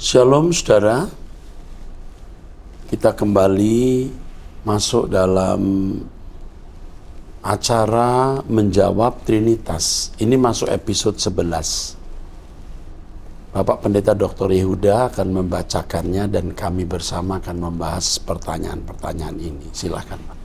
Shalom saudara, kita kembali masuk dalam acara menjawab Trinitas. Ini masuk episode 11. Bapak Pendeta Dr. Yehuda akan membacakannya dan kami bersama akan membahas pertanyaan-pertanyaan ini. Silakan Pak.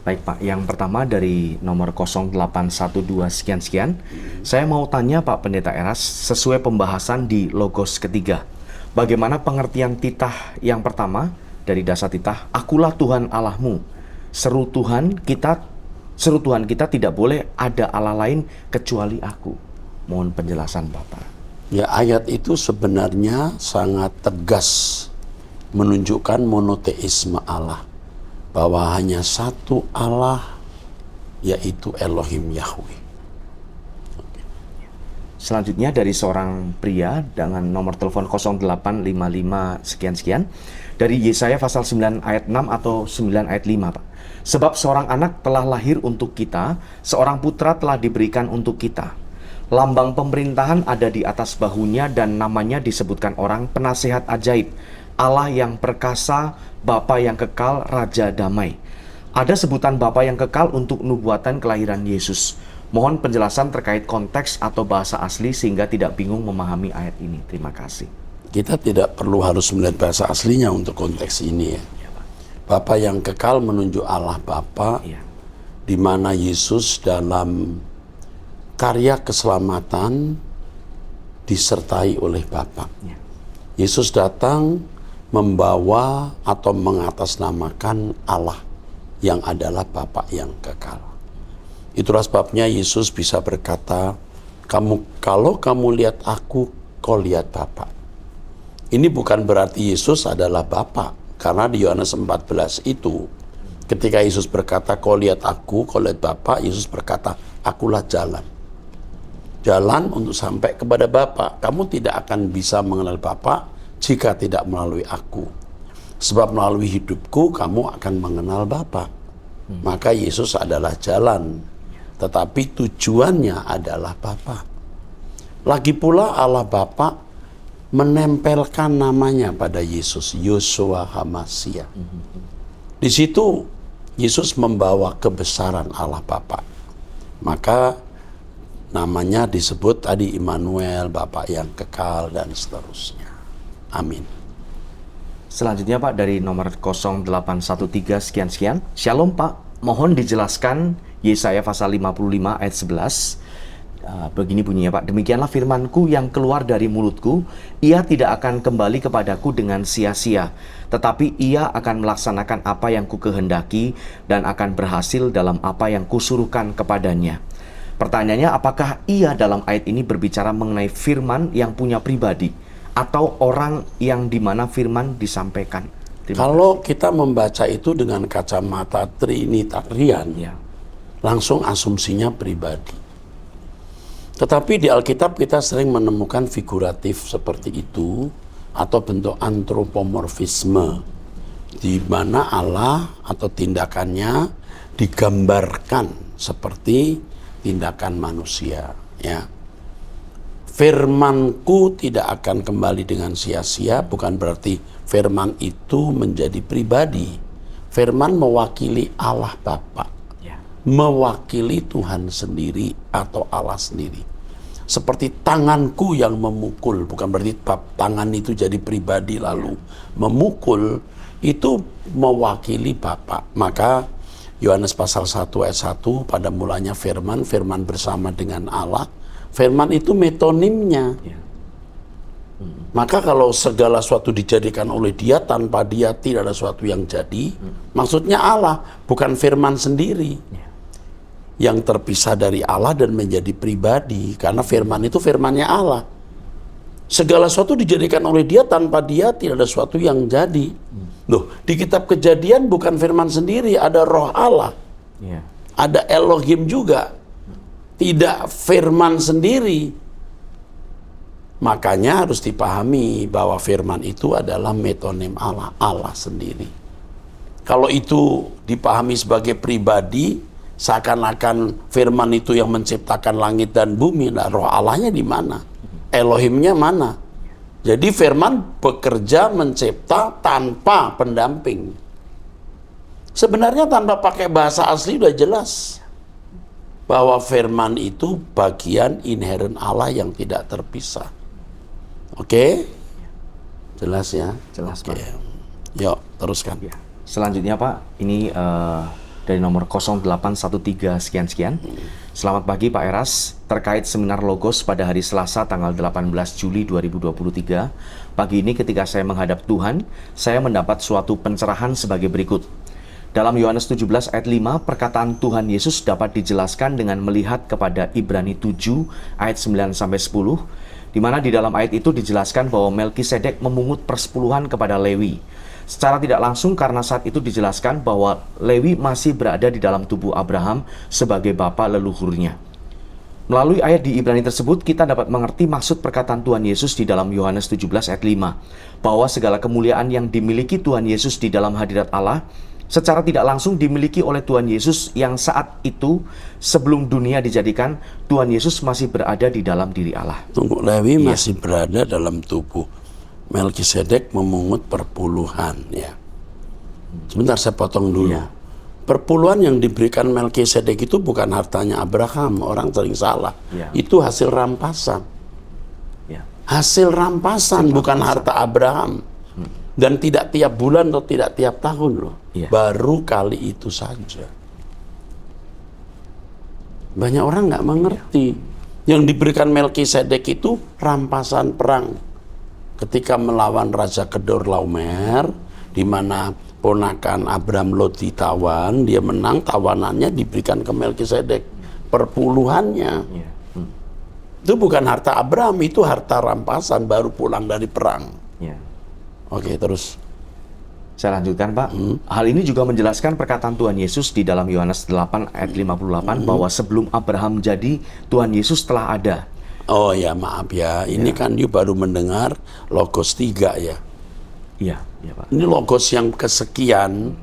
Baik Pak, yang pertama dari nomor 0812 sekian-sekian. Saya mau tanya Pak Pendeta Eras, sesuai pembahasan di Logos ketiga. Bagaimana pengertian titah yang pertama dari dasar titah, akulah Tuhan Allahmu. Seru Tuhan kita tidak boleh ada Allah lain kecuali aku. Mohon penjelasan Bapak. Ya, ayat itu sebenarnya sangat tegas menunjukkan monoteisme Allah. Bahwa hanya satu Allah, yaitu Elohim Yahweh. Selanjutnya dari seorang pria dengan nomor telepon 0855 sekian-sekian. Dari Yesaya pasal 9 ayat 6 atau 9 ayat 5 Pak. Sebab seorang anak telah lahir untuk kita, seorang putra telah diberikan untuk kita. Lambang pemerintahan ada di atas bahunya dan namanya disebutkan orang penasehat ajaib, Allah yang perkasa, Bapa yang kekal, Raja damai. Ada sebutan Bapa yang kekal untuk nubuatan kelahiran Yesus. Mohon penjelasan terkait konteks atau bahasa asli sehingga tidak bingung memahami ayat ini. Terima kasih. Kita tidak perlu harus melihat bahasa aslinya untuk konteks ini ya. Bapa yang kekal menunjuk Allah Bapa, di mana Yesus dalam karya keselamatan disertai oleh Bapa. Yesus datang membawa atau mengatasnamakan Allah yang adalah Bapa yang kekal. Itulah sebabnya Yesus bisa berkata, kalau kamu lihat aku, kau lihat Bapa. Ini bukan berarti Yesus adalah Bapa, karena di Yohanes 14 itu, ketika Yesus berkata, kau lihat aku, kau lihat Bapa, Yesus berkata, akulah jalan. Jalan untuk sampai kepada Bapa. Kamu tidak akan bisa mengenal Bapa jika tidak melalui aku. Sebab melalui hidupku, kamu akan mengenal Bapa. Maka Yesus adalah jalan. Tetapi tujuannya adalah Bapa. Lagi pula Allah Bapa menempelkan namanya pada Yesus, Yeshua HaMashiach. Di situ Yesus membawa kebesaran Allah Bapa. Maka namanya disebut tadi Immanuel, Bapa yang kekal dan seterusnya. Amin. Selanjutnya Pak dari nomor 0813 sekian-sekian. Shalom Pak, mohon dijelaskan Yesaya pasal 55 ayat 11. Begini bunyinya Pak, demikianlah firmanku yang keluar dari mulutku, ia tidak akan kembali kepadaku dengan sia-sia, tetapi ia akan melaksanakan apa yang kukehendaki dan akan berhasil dalam apa yang kusuruhkan kepadanya. Pertanyaannya, apakah ia dalam ayat ini berbicara mengenai firman yang punya pribadi atau orang yang dimana firman disampaikan? Kalau kita membaca itu dengan kacamata Trinitarian, langsung asumsinya pribadi. Tetapi di Alkitab kita sering menemukan figuratif seperti itu atau bentuk antropomorfisme, di mana Allah atau tindakannya digambarkan seperti tindakan manusia. Ya, firmanku tidak akan kembali dengan sia-sia, bukan berarti firman itu menjadi pribadi. Firman mewakili Allah Bapa, mewakili Tuhan sendiri atau Allah sendiri. Seperti tanganku yang memukul, bukan berarti tangan itu jadi pribadi lalu memukul, itu mewakili Bapa. Maka Yohanes pasal 1 ayat 1, pada mulanya firman, firman bersama dengan Allah. Firman itu metonimnya. Maka kalau segala sesuatu dijadikan oleh dia, tanpa dia tidak ada sesuatu yang jadi. Maksudnya Allah, bukan firman sendiri yang terpisah dari Allah dan menjadi pribadi. Karena firman itu firmannya Allah. Segala sesuatu dijadikan oleh dia, tanpa dia tidak ada sesuatu yang jadi. Loh, di kitab Kejadian bukan firman sendiri, ada roh Allah. Ada Elohim juga. Tidak firman sendiri. Makanya harus dipahami bahwa firman itu adalah metonim Allah, Allah sendiri. Kalau itu dipahami sebagai pribadi, seakan-akan firman itu yang menciptakan langit dan bumi, nah roh Allahnya di mana? Elohimnya mana? Jadi firman bekerja mencipta tanpa pendamping. Sebenarnya tanpa pakai bahasa asli udah jelas bahwa firman itu bagian inheren Allah yang tidak terpisah. Oke? Jelas ya? Jelas, Oke. Pak. Yuk, teruskan. Ya. Selanjutnya Pak, ini dari nomor 0813 sekian-sekian. Selamat pagi Pak Eras, terkait seminar Logos pada hari Selasa tanggal 18 Juli 2023. Pagi ini ketika saya menghadap Tuhan, saya mendapat suatu pencerahan sebagai berikut. Dalam Yohanes 17 ayat 5, perkataan Tuhan Yesus dapat dijelaskan dengan melihat kepada Ibrani 7 ayat 9-10, di mana di dalam ayat itu dijelaskan bahwa Melkisedek memungut persepuluhan kepada Lewi. Secara tidak langsung karena saat itu dijelaskan bahwa Lewi masih berada di dalam tubuh Abraham sebagai bapa leluhurnya. Melalui ayat di Ibrani tersebut, kita dapat mengerti maksud perkataan Tuhan Yesus di dalam Yohanes 17 ayat 5, bahwa segala kemuliaan yang dimiliki Tuhan Yesus di dalam hadirat Allah, secara tidak langsung dimiliki oleh Tuhan Yesus yang saat itu sebelum dunia dijadikan, Tuhan Yesus masih berada di dalam diri Allah. Tunggu, Lewi masih berada dalam tubuh. Melkisedek memungut perpuluhan, ya. Sebentar saya potong dulu. Iya. Perpuluhan yang diberikan Melkisedek itu bukan hartanya Abraham, orang sering salah. Iya. Itu hasil rampasan. Ya. Hasil rampasan, bukan harta Abraham. Dan tidak tiap bulan atau tidak tiap tahun loh. Iya. Baru kali itu saja. Banyak orang nggak mengerti. Yang diberikan Melkisedek itu rampasan perang. Ketika melawan Raja Kedorlaomer, di mana ponakan Abraham Lot ditawan, dia menang, tawanannya diberikan ke Melkisedek. Perpuluhannya. Ya. Itu bukan harta Abraham, itu harta rampasan baru pulang dari perang. Ya. Oke, terus. Saya lanjutkan Pak. Hal ini juga menjelaskan perkataan Tuhan Yesus di dalam Yohanes 8 ayat 58 bahwa sebelum Abraham jadi, Tuhan Yesus telah ada. Oh ya, maaf ya. Ini kan you baru mendengar Logos 3 ya. Iya, iya Pak. Ini Logos yang kesekian,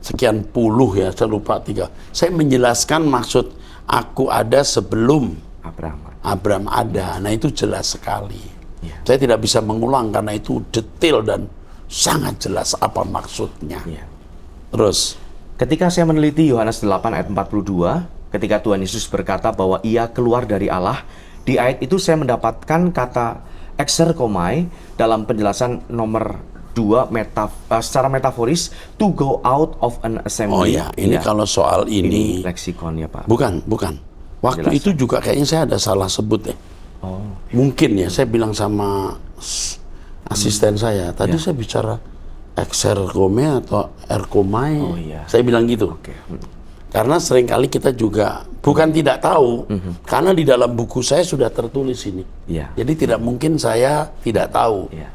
sekian puluh ya, saya lupa 3. Saya menjelaskan maksud aku ada sebelum Abraham. Abraham ada. Nah itu jelas sekali. Iya. Saya tidak bisa mengulang karena itu detail dan sangat jelas apa maksudnya. Iya. Terus, Ketika saya meneliti Yohanes 8 ayat 42, ketika Tuhan Yesus berkata bahwa ia keluar dari Allah, di ayat itu saya mendapatkan kata exerkomai dalam penjelasan nomor 2 secara metaforis, to go out of an oh assembly. ya, ini kalau soal Ini ini, leksikon ya Pak. bukan. Waktu Penjelasan. itu juga kayaknya saya ada salah sebut ya. Oh, Mungkin ya, saya bilang sama asisten saya, tadi saya bicara exerkome atau erkomai. Oh, iya. Saya bilang gitu. oke. Karena seringkali kita juga bukan tidak tahu, karena di dalam buku saya sudah tertulis ini. Iya. Jadi tidak mungkin saya tidak tahu. Iya.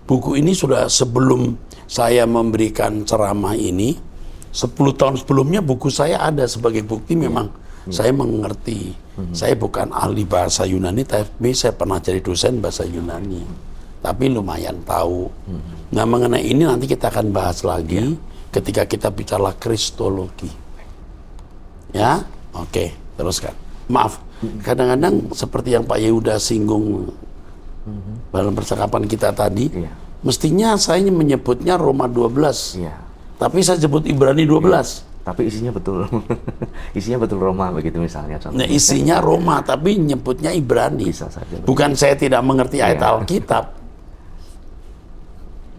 Buku ini sudah sebelum saya memberikan ceramah ini, 10 tahun sebelumnya buku saya ada sebagai bukti memang saya mengerti. Saya bukan ahli bahasa Yunani, tapi saya pernah jadi dosen bahasa Yunani. Tapi lumayan tahu. Nah mengenai ini nanti kita akan bahas lagi ketika kita bicara kristologi. Ya, oke, teruskan. Maaf, kadang-kadang seperti yang Pak Yehuda singgung dalam percakapan kita tadi, Iya. mestinya saya menyebutnya Roma 12, Iya. tapi saya sebut Ibrani 12. Tapi isinya betul. Isinya betul Roma begitu misalnya contohnya. Nah, isinya Roma, tapi nyebutnya Ibrani. Bisa saja. Bukan saya tidak mengerti ayat Iya. Alkitab.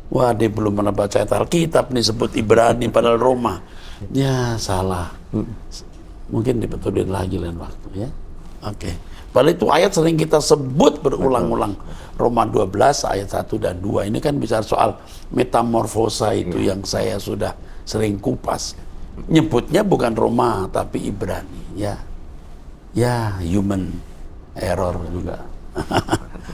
Wah, dia belum pernah baca ayat Alkitab nih sebut Ibrani padahal Roma. Ya, salah. Mungkin dibetulin lagi lain waktu ya. Oke. Padahal itu ayat sering kita sebut berulang-ulang. Roma 12 ayat 1 dan 2. Ini kan bicara soal metamorfosa itu yang saya sudah sering kupas. Nyebutnya bukan Roma tapi Ibrani ya. Ya, human error juga.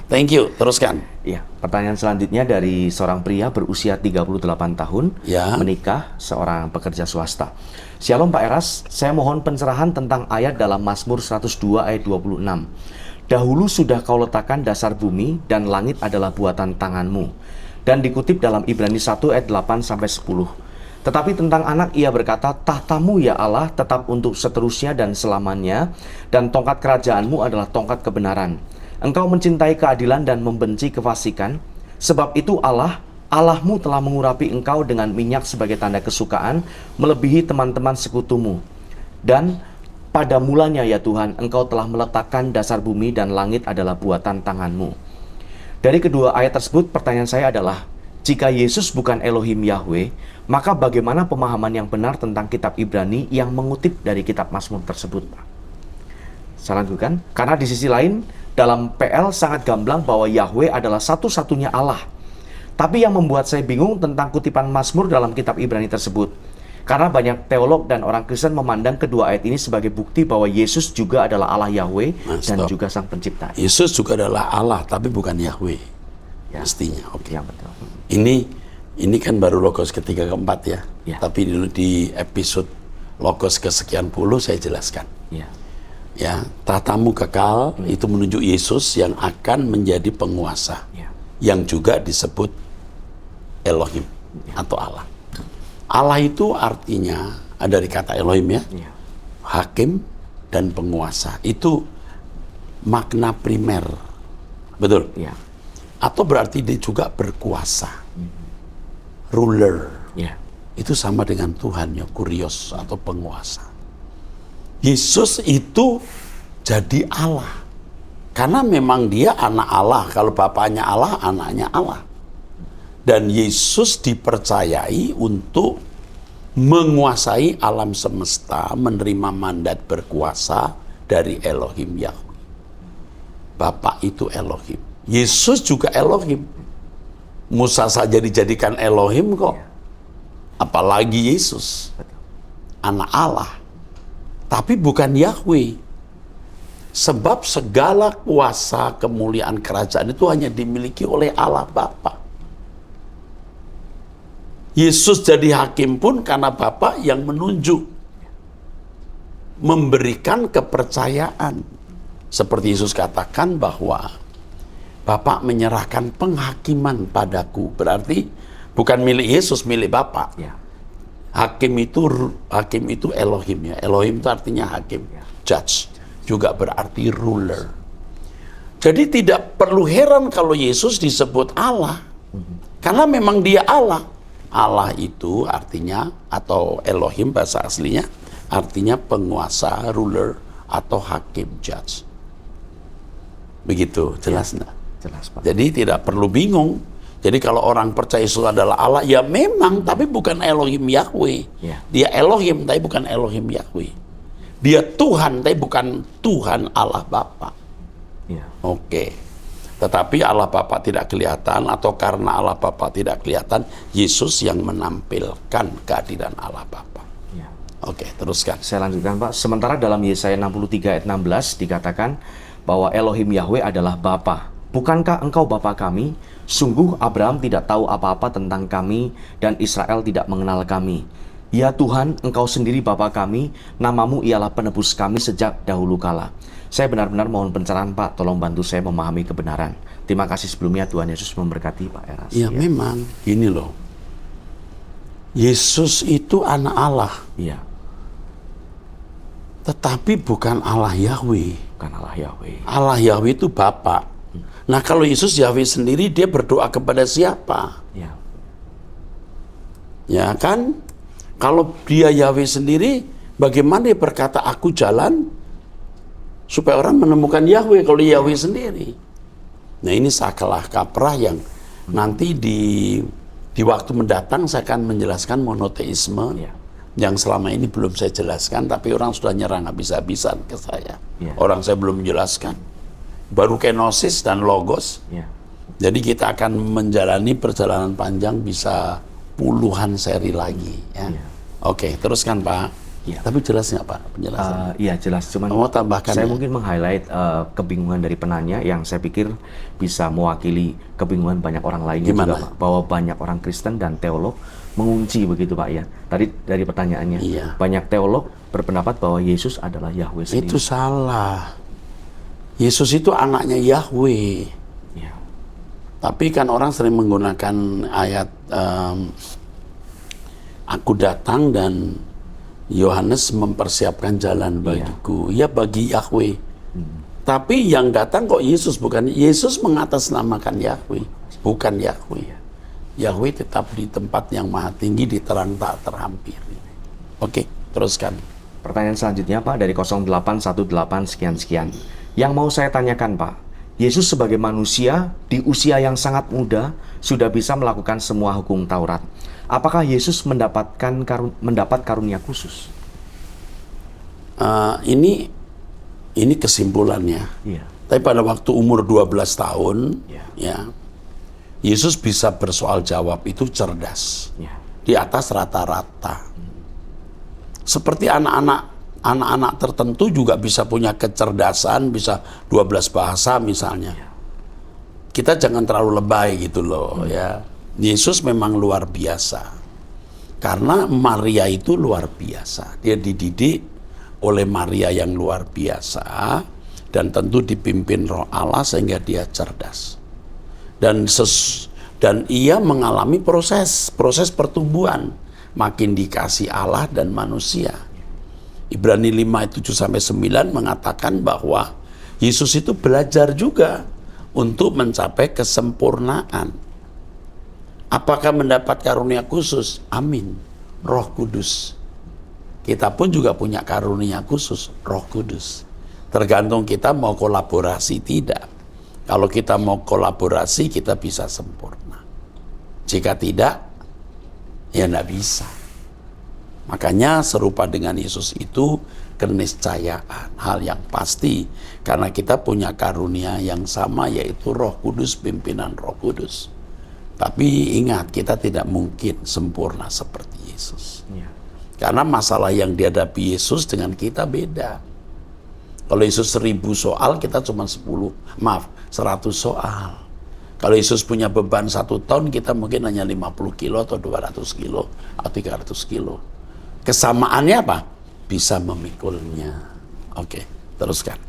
Thank you, teruskan. Iya, pertanyaan selanjutnya dari seorang pria berusia 38 tahun, Ya. menikah, seorang pekerja swasta. Shalom Pak Eras, saya mohon pencerahan tentang ayat dalam Mazmur 102 ayat 26. Dahulu sudah kau letakkan dasar bumi dan langit adalah buatan tanganmu. Dan dikutip dalam Ibrani 1 ayat 8 sampai 10. Tetapi tentang anak ia berkata, tahtamu ya Allah tetap untuk seterusnya dan selamanya, dan tongkat kerajaanmu adalah tongkat kebenaran. Engkau mencintai keadilan dan membenci kefasikan. Sebab itu Allahmu telah mengurapi engkau dengan minyak sebagai tanda kesukaan, melebihi teman-teman sekutumu. Dan pada mulanya ya Tuhan, engkau telah meletakkan dasar bumi dan langit adalah buatan tanganmu. Dari kedua ayat tersebut, pertanyaan saya adalah, jika Yesus bukan Elohim Yahweh, maka bagaimana pemahaman yang benar tentang kitab Ibrani yang mengutip dari kitab Mazmur tersebut, Pak? Saya lanjutkan, karena di sisi lain, dalam PL sangat gamblang bahwa Yahweh adalah satu-satunya Allah. Tapi yang membuat saya bingung tentang kutipan Mazmur dalam kitab Ibrani tersebut. Karena banyak teolog dan orang Kristen memandang kedua ayat ini sebagai bukti bahwa Yesus juga adalah Allah Yahweh dan juga Sang Pencipta. Yesus juga adalah Allah, tapi bukan Yahweh. Ya. Mestinya, oke. Ya, betul. Ini kan baru Logos ketiga keempat ya. Ya. Tapi dulu di episode Logos kesekian puluh saya jelaskan. Ya. Ya, tahtamu kekal itu menunjuk Yesus yang akan menjadi penguasa, yang juga disebut Elohim atau Allah. Allah itu artinya dari kata Elohim ya, hakim dan penguasa. Itu makna primer, betul? Ya. Atau berarti dia juga berkuasa, ruler. Ya. Itu sama dengan Tuhan ya, kurios atau penguasa. Yesus itu jadi Allah. Karena memang dia anak Allah. Kalau bapaknya Allah, anaknya Allah. Dan Yesus dipercayai untuk menguasai alam semesta, menerima mandat berkuasa dari Elohim Yahweh. Bapak itu Elohim. Yesus juga Elohim. Musa saja dijadikan Elohim kok. Apalagi Yesus. Anak Allah. Tapi bukan Yahweh. Sebab segala kuasa, kemuliaan kerajaan itu hanya dimiliki oleh Allah Bapa. Yesus jadi hakim pun karena Bapa yang menunjuk. Memberikan kepercayaan. Seperti Yesus katakan bahwa Bapa menyerahkan penghakiman padaku. Berarti bukan milik Yesus, milik Bapa. Ya. Hakim itu Elohim ya. Elohim itu artinya hakim, judge, juga berarti ruler. Jadi tidak perlu heran kalau Yesus disebut Allah, karena memang dia Allah. Allah itu artinya, atau Elohim bahasa aslinya, artinya penguasa, ruler, atau hakim, judge. Begitu, jelas enggak? Jelas, Pak. Jadi tidak perlu bingung. Jadi kalau orang percaya Yesus adalah Allah, ya memang, tapi bukan Elohim Yahweh. Ya. Dia Elohim, tapi bukan Elohim Yahweh. Dia Tuhan, tapi bukan Tuhan Allah Bapa. Ya. Oke. Tetapi Allah Bapa tidak kelihatan, atau karena Allah Bapa tidak kelihatan, Yesus yang menampilkan kehadiran Allah Bapa. Ya. Oke, teruskan. Saya lanjutkan, Pak. Sementara dalam Yesaya 63 ayat 16 dikatakan bahwa Elohim Yahweh adalah Bapa. Bukankah engkau Bapa kami? Sungguh Abraham tidak tahu apa-apa tentang kami dan Israel tidak mengenal kami. Ya Tuhan, engkau sendiri Bapa kami, namamu ialah penebus kami sejak dahulu kala. Saya benar-benar mohon pencerahan, Pak, tolong bantu saya memahami kebenaran. Terima kasih sebelumnya, Tuhan Yesus memberkati, Pak Eras. Ya, memang, gini loh. Yesus itu anak Allah. Iya. Tetapi bukan Allah Yahweh. Bukan Allah Yahweh. Allah Yahweh itu Bapa. Nah, kalau Yesus Yahweh sendiri, dia berdoa kepada siapa? Ya. Ya kan? Kalau dia Yahweh sendiri, bagaimana dia berkata, aku jalan, supaya orang menemukan Yahweh, kalau Yahweh sendiri. Nah, ini salah kaprah yang nanti di waktu mendatang saya akan menjelaskan monoteisme, yang selama ini belum saya jelaskan, tapi orang sudah nyerang habis-habisan ke saya. Orang saya belum menjelaskan. Baru kenosis dan logos. Jadi kita akan menjalani perjalanan panjang, bisa puluhan seri lagi. Ya. Oke, teruskan Pak. Tapi jelas nggak Pak penjelasannya? Iya jelas. Cuman mau tambahkan saya ya? mungkin meng-highlight kebingungan dari penanya yang saya pikir bisa mewakili kebingungan banyak orang lainnya. Gimana? Juga, Pak, bahwa banyak orang Kristen dan teolog mengunci begitu Pak ya. Tadi dari pertanyaannya, banyak teolog berpendapat bahwa Yesus adalah Yahweh sendiri. Itu salah. Yesus itu anaknya Yahweh. Tapi kan orang sering menggunakan ayat aku datang dan Yohanes mempersiapkan jalan bagiku. Ya bagi Yahweh. Tapi yang datang kok Yesus, bukan Yesus mengatasnamakan Yahweh. bukan Yahweh. Yahweh tetap di tempat yang maha tinggi, di terang tak terhampiri. Oke, teruskan. Pertanyaan selanjutnya Pak dari 0818 sekian-sekian. Yang mau saya tanyakan Pak, Yesus sebagai manusia di usia yang sangat muda sudah bisa melakukan semua hukum Taurat. Apakah Yesus mendapat karunia khusus? Ini kesimpulannya. Iya. Tapi pada waktu umur 12 tahun, Iya. ya, Yesus bisa bersoal jawab itu cerdas. Iya. Di atas rata-rata. Seperti anak-anak tertentu juga bisa punya kecerdasan, bisa 12 bahasa misalnya. Kita jangan terlalu lebay gitu loh ya. Yesus memang luar biasa. Karena Maria itu luar biasa. Dia dididik oleh Maria yang luar biasa dan tentu dipimpin Roh Allah sehingga dia cerdas. Dan ia mengalami proses pertumbuhan. Makin dikasih Allah dan manusia. Ibrani 5 ayat 7-9 mengatakan bahwa Yesus itu belajar juga untuk mencapai kesempurnaan. Apakah mendapat karunia khusus? Amin. Roh Kudus. Kita pun juga punya karunia khusus, Roh Kudus. Tergantung kita mau kolaborasi tidak. Kalau kita mau kolaborasi, kita bisa sempurna. Jika tidak, ya enggak bisa. Makanya serupa dengan Yesus itu keniscayaan, hal yang pasti. Karena kita punya karunia yang sama, yaitu Roh Kudus, pimpinan Roh Kudus. Tapi ingat, kita tidak mungkin sempurna seperti Yesus. Iya. Karena masalah yang dihadapi Yesus dengan kita beda. Kalau Yesus 1000 soal, kita cuma 100 soal. Kalau Yesus punya beban 1 ton, kita mungkin hanya 50 kilo atau 200 kilo atau 300 kilo. Kesamaannya apa? Bisa memikulnya. Oke, teruskan.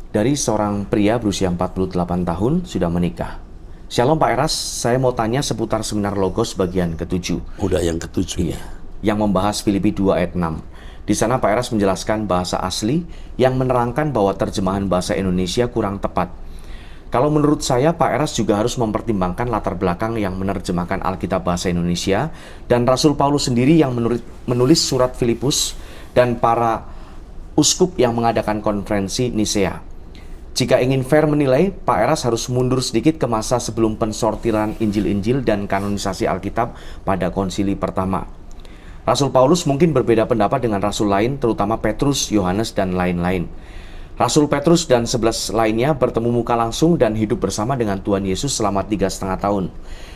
Dari seorang pria berusia 48 tahun sudah menikah. Shalom Pak Eras, saya mau tanya seputar seminar Logos bagian ke-7. Udah yang ke-7 ya. Yang membahas Filipi 2 ayat 6. Di sana Pak Eras menjelaskan bahasa asli yang menerangkan bahwa terjemahan bahasa Indonesia kurang tepat. Kalau menurut saya, Pak Eras juga harus mempertimbangkan latar belakang yang menerjemahkan Alkitab bahasa Indonesia dan Rasul Paulus sendiri yang menulis surat Filipus dan para uskup yang mengadakan konferensi Nisea. Jika ingin fair menilai, Pak Eras harus mundur sedikit ke masa sebelum pensortiran Injil-Injil dan kanonisasi Alkitab pada konsili pertama. Rasul Paulus mungkin berbeda pendapat dengan rasul lain, terutama Petrus, Yohanes, dan lain-lain. Rasul Petrus dan 11 lainnya bertemu muka langsung dan hidup bersama dengan Tuhan Yesus selama 3,5 tahun.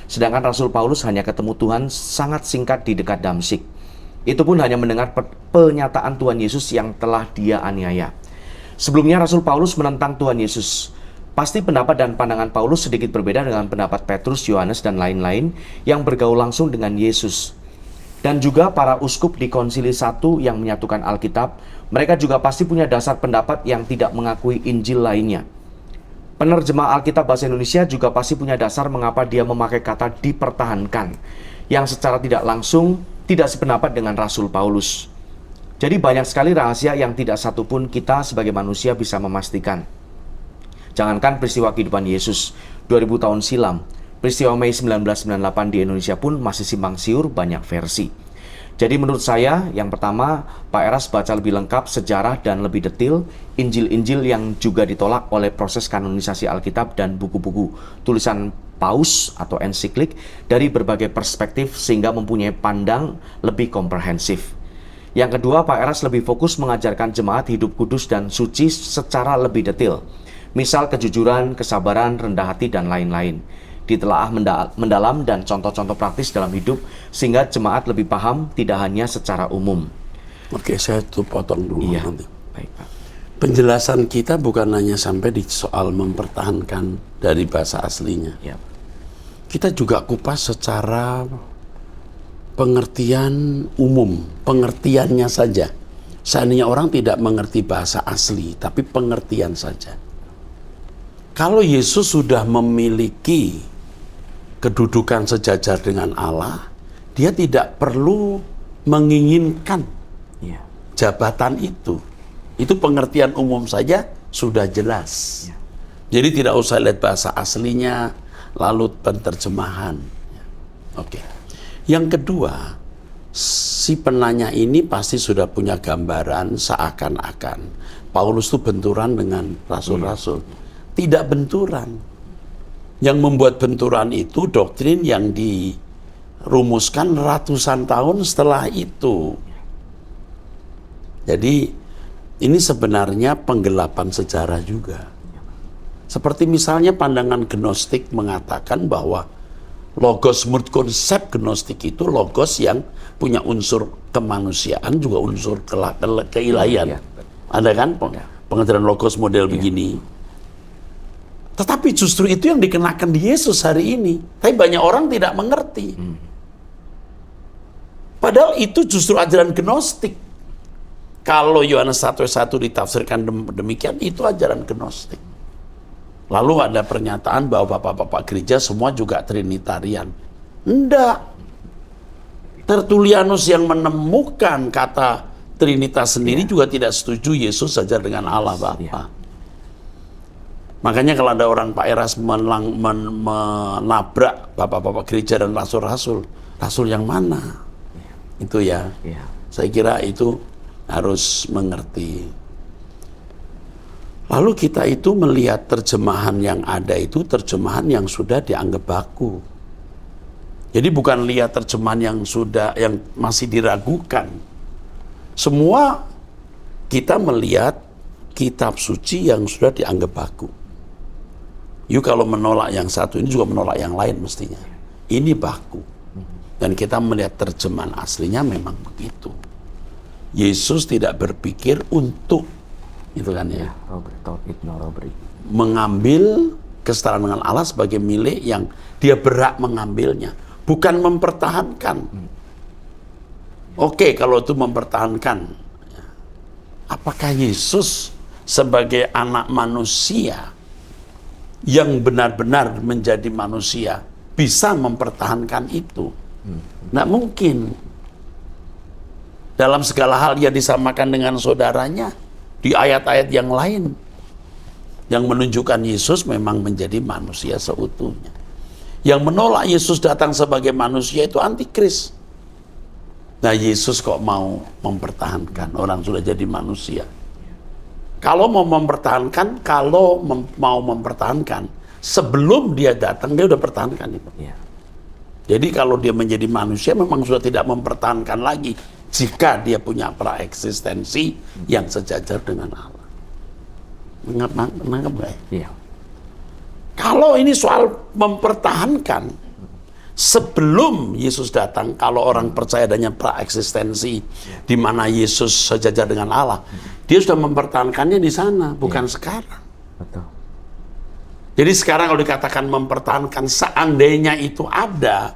Sedangkan Rasul Paulus hanya ketemu Tuhan sangat singkat di dekat Damsyik. Itu pun hanya mendengar pernyataan Tuhan Yesus yang telah dia aniaya. Sebelumnya Rasul Paulus menentang Tuhan Yesus. Pasti pendapat dan pandangan Paulus sedikit berbeda dengan pendapat Petrus, Yohanes, dan lain-lain yang bergaul langsung dengan Yesus. Dan juga para uskup di Konsili 1 yang menyatukan Alkitab, mereka juga pasti punya dasar pendapat yang tidak mengakui Injil lainnya. Penerjemah Alkitab bahasa Indonesia juga pasti punya dasar mengapa dia memakai kata dipertahankan, yang secara tidak langsung tidak sependapat dengan Rasul Paulus. Jadi banyak sekali rahasia yang tidak satupun kita sebagai manusia bisa memastikan. Jangankan peristiwa kehidupan Yesus 2000 tahun silam, peristiwa Mei 1998 di Indonesia pun masih simpang siur banyak versi. Jadi menurut saya, yang pertama, Pak Eras baca lebih lengkap sejarah dan lebih detail Injil-Injil yang juga ditolak oleh proses kanonisasi Alkitab dan buku-buku tulisan paus atau ensiklik dari berbagai perspektif sehingga mempunyai pandang lebih komprehensif. Yang kedua, Pak Eras lebih fokus mengajarkan jemaat hidup kudus dan suci secara lebih detail. Misal kejujuran, kesabaran, rendah hati, dan lain-lain. Ditelaah mendalam dan contoh-contoh praktis dalam hidup sehingga jemaat lebih paham tidak hanya secara umum. Oke, saya tuh potong dulu Iya, nanti. baik Pak. Penjelasan kita bukan hanya sampai di soal mempertahankan dari bahasa aslinya. Ya. Kita juga kupas secara pengertian umum, pengertiannya saja. Seandainya orang tidak mengerti bahasa asli, tapi pengertian saja. Kalau Yesus sudah memiliki kedudukan sejajar dengan Allah, dia tidak perlu menginginkan Ya. jabatan itu. Itu pengertian umum saja sudah jelas. Ya. Jadi tidak usah lihat bahasa aslinya, lalu penerjemahan. Oke. Yang kedua, si penanya ini pasti sudah punya gambaran seakan-akan Paulus itu benturan dengan rasul-rasul. Tidak benturan. Yang membuat benturan itu doktrin yang dirumuskan ratusan tahun setelah itu. Jadi ini sebenarnya penggelapan sejarah juga. Seperti misalnya pandangan gnostik mengatakan bahwa logos, menurut konsep gnostik itu logos yang punya unsur kemanusiaan juga unsur keilahian. Ada kan pengajaran logos model begini. Tetapi justru itu yang dikenakan di Yesus hari ini. Tapi banyak orang tidak mengerti. Padahal itu justru ajaran gnostik. Kalau Yohanes 1:1 ditafsirkan demikian, itu ajaran gnostik. Lalu ada pernyataan bahwa bapak-bapak gereja semua juga trinitarian. Enggak. Tertulianus yang menemukan kata Trinitas sendiri juga tidak setuju Yesus saja dengan Allah Bapa. Makanya kalau ada orang Pak Eras menabrak bapak-bapak gereja dan rasul-rasul, rasul yang mana? Itu ya. Saya kira itu harus mengerti. Lalu kita itu melihat terjemahan yang ada itu terjemahan yang sudah dianggap baku. Jadi bukan lihat terjemahan yang masih diragukan. Semua kita melihat kitab suci yang sudah dianggap baku. You kalau menolak yang satu ini juga menolak yang lain mestinya. Ini baku. Dan kita melihat terjemahan aslinya memang begitu. Yesus tidak berpikir untuk itu kan ya, mengambil kesetaraan dengan Allah sebagai milik yang dia berhak mengambilnya, bukan mempertahankan. Oke, kalau itu mempertahankan, apakah Yesus sebagai anak manusia yang benar-benar menjadi manusia bisa mempertahankan itu? Nggak mungkin. Dalam segala hal dia disamakan dengan saudaranya. Di ayat-ayat yang lain yang menunjukkan Yesus memang menjadi manusia seutuhnya. Yang menolak Yesus datang sebagai manusia itu antikris. Nah, Yesus kok mau mempertahankan orang sudah jadi manusia? Kalau mau mempertahankan, sebelum dia datang dia udah pertahankan itu. Jadi kalau dia menjadi manusia memang sudah tidak mempertahankan lagi. Jika dia punya praeksistensi yang sejajar dengan Allah. Menangkap nggak ya? Kalau ini soal mempertahankan, sebelum Yesus datang, kalau orang percaya adanya praeksistensi, di mana Yesus sejajar dengan Allah, dia sudah mempertahankannya di sana, bukan sekarang. Betul. Jadi sekarang kalau dikatakan mempertahankan, seandainya itu ada,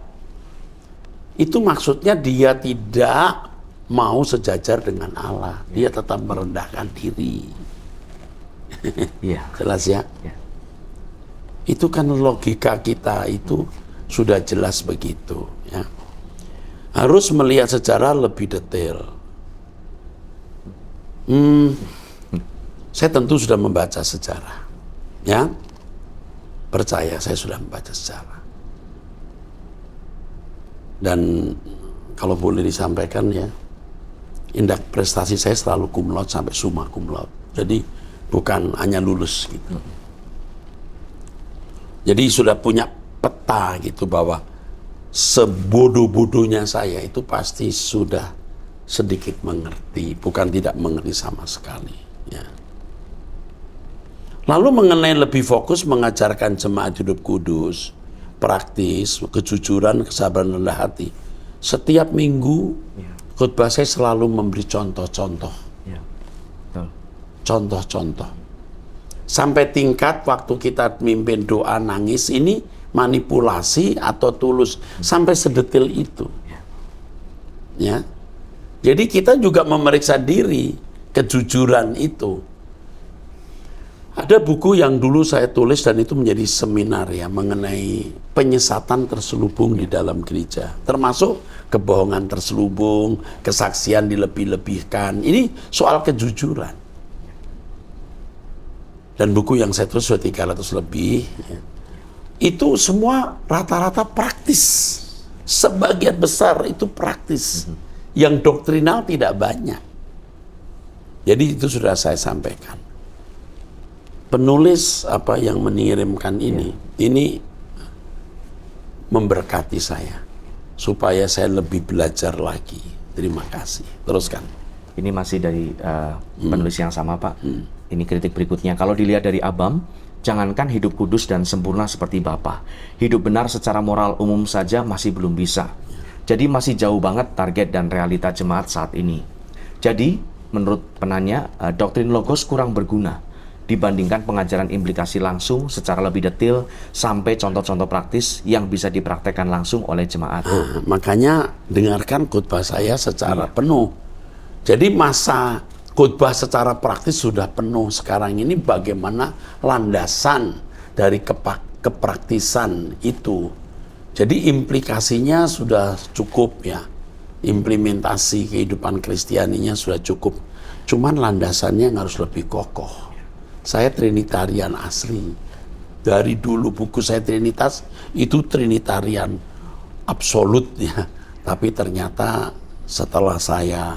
itu maksudnya dia tidak mau sejajar dengan Allah. Dia tetap merendahkan diri. Jelas ya? Itu kan logika kita itu sudah jelas begitu. Ya. Harus melihat secara lebih detail. Saya tentu sudah membaca sejarah. Ya, percaya saya sudah membaca sejarah. Dan kalau boleh disampaikan ya, indeks prestasi saya selalu cum laude sampai summa cum laude. Jadi bukan hanya lulus gitu. Jadi sudah punya peta gitu bahwa sebodoh-bodohnya saya itu pasti sudah sedikit mengerti, bukan tidak mengerti sama sekali. Ya. Lalu mengenai lebih fokus mengajarkan jemaat hidup kudus, praktis, kejujuran, kesabaran, rendah hati. Setiap minggu khotbah saya selalu memberi contoh-contoh. Contoh-contoh. Sampai tingkat waktu kita mimpin doa nangis ini manipulasi atau tulus. Sampai sedetil itu. Ya. Jadi kita juga memeriksa diri kejujuran itu. Ada buku yang dulu saya tulis dan itu menjadi seminar ya mengenai penyesatan terselubung di dalam gereja. Termasuk kebohongan terselubung, kesaksian dilebih-lebihkan. Ini soal kejujuran. Dan buku yang saya tulis sudah 300 lebih. Ya. itu semua rata-rata praktis. Sebagian besar itu praktis. Yang doktrinal tidak banyak. Jadi itu sudah saya sampaikan. Penulis apa yang mengirimkan ini memberkati saya supaya saya lebih belajar lagi. Terima kasih. Teruskan. Ini masih dari penulis yang sama, Pak. Ini kritik berikutnya. Kalau dilihat dari Abam, jangankan hidup kudus dan sempurna seperti Bapa, hidup benar secara moral umum saja masih belum bisa. Jadi masih jauh banget target dan realita jemaat saat ini. Jadi, menurut penanya, doktrin logos kurang berguna dibandingkan pengajaran implikasi langsung secara lebih detail sampai contoh-contoh praktis yang bisa dipraktekkan langsung oleh jemaat. Makanya dengarkan khotbah saya secara penuh. Jadi masa khotbah secara praktis sudah penuh. Sekarang ini bagaimana landasan dari kepraktisan itu. Jadi implikasinya sudah cukup ya. Implementasi kehidupan Kristianinya sudah cukup. Cuman landasannya harus lebih kokoh. Saya Trinitarian asli. Dari dulu buku saya Trinitas, itu Trinitarian absolut ya. Tapi ternyata setelah saya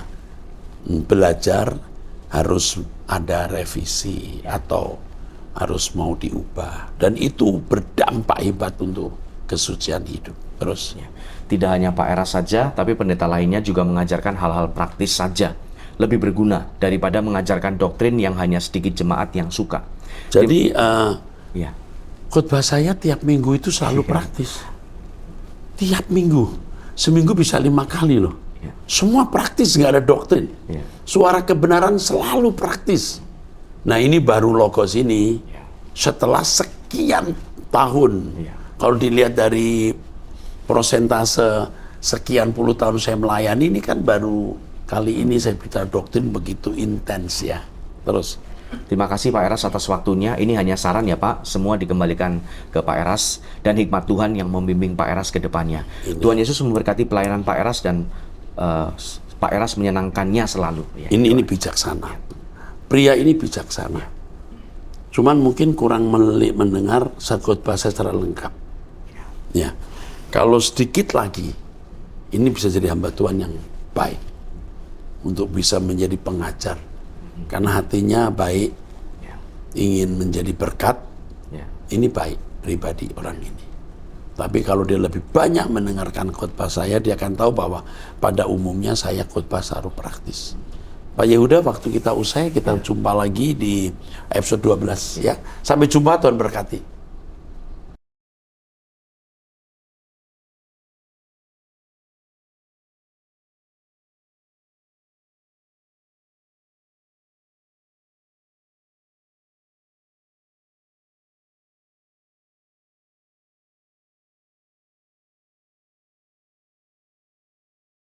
belajar harus ada revisi atau harus mau diubah. Dan itu berdampak hebat untuk kesucian hidup. Terus. Tidak hanya Pak Eras saja, tapi pendeta lainnya juga mengajarkan hal-hal praktis saja. Lebih berguna daripada mengajarkan doktrin yang hanya sedikit jemaat yang suka. Jadi khotbah saya tiap minggu itu selalu praktis. Tiap minggu, seminggu bisa 5 kali loh. Semua praktis, nggak ada doktrin. Suara kebenaran selalu praktis. Nah ini baru logos ini setelah sekian tahun. Kalau dilihat dari prosentase sekian puluh tahun saya melayani, ini kan baru kali ini saya bicara doktrin begitu intens ya. Terus. Terima kasih Pak Eras atas waktunya. Ini hanya saran ya Pak. Semua dikembalikan ke Pak Eras dan hikmat Tuhan yang membimbing Pak Eras ke depannya. Tuhan Yesus memberkati pelayanan Pak Eras dan Pak Eras menyenangkannya selalu. Ini bijaksana. Pria ini bijaksana. Cuman mungkin kurang mendengar khotbah secara lengkap. Ya. Kalau sedikit lagi, ini bisa jadi hamba Tuhan yang baik untuk bisa menjadi pengajar. Karena hatinya baik, ingin menjadi berkat, ini baik pribadi orang ini. Tapi kalau dia lebih banyak mendengarkan khotbah saya, dia akan tahu bahwa pada umumnya saya khotbah selalu praktis. Pak Yehuda, waktu kita usai, kita jumpa lagi di episode 12 ya. Sampai jumpa, Tuhan berkati.